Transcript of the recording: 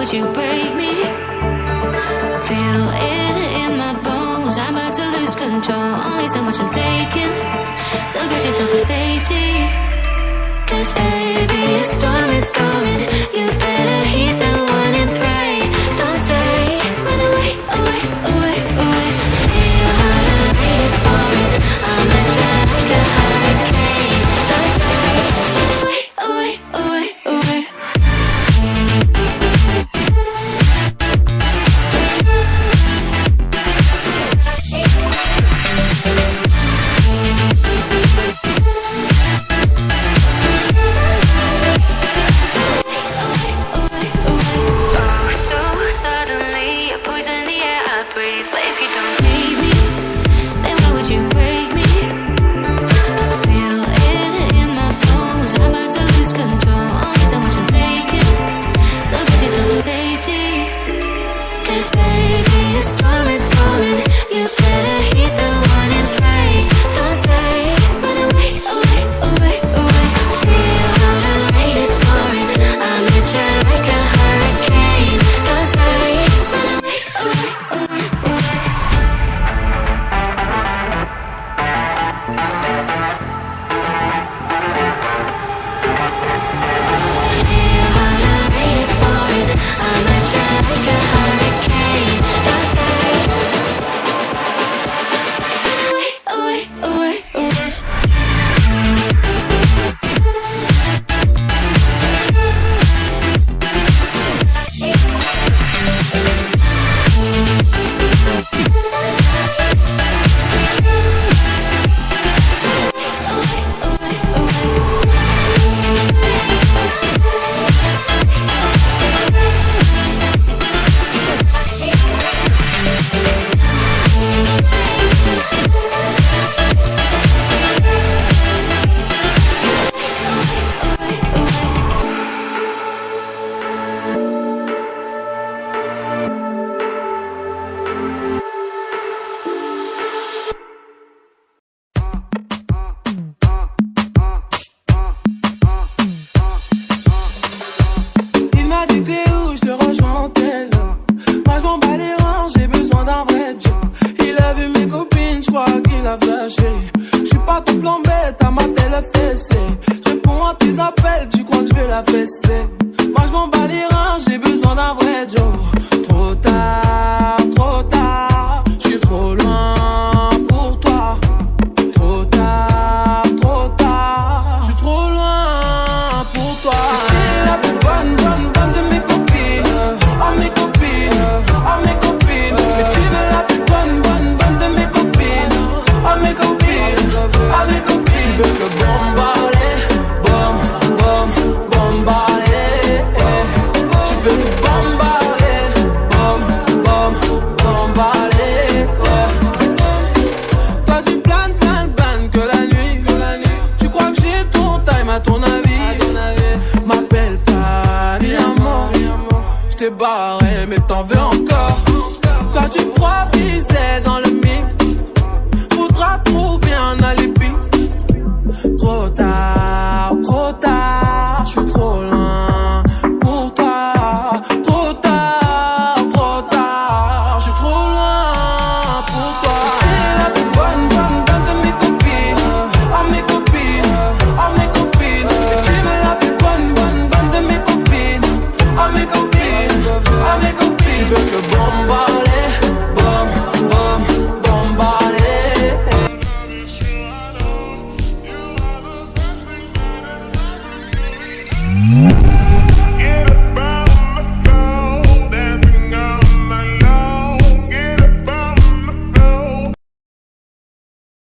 would you break me? Feel it in my bones, I'm about to lose control. Only so much I'm taking, so get yourself a safety. Cause baby, a storm is coming. You better heed the one and pray. Don't stay, run away, away, away, away. Feel how the rain is pouring. I'm at you like a hurricane. Don't stay, run away, away, away, away. Tu veux que bomba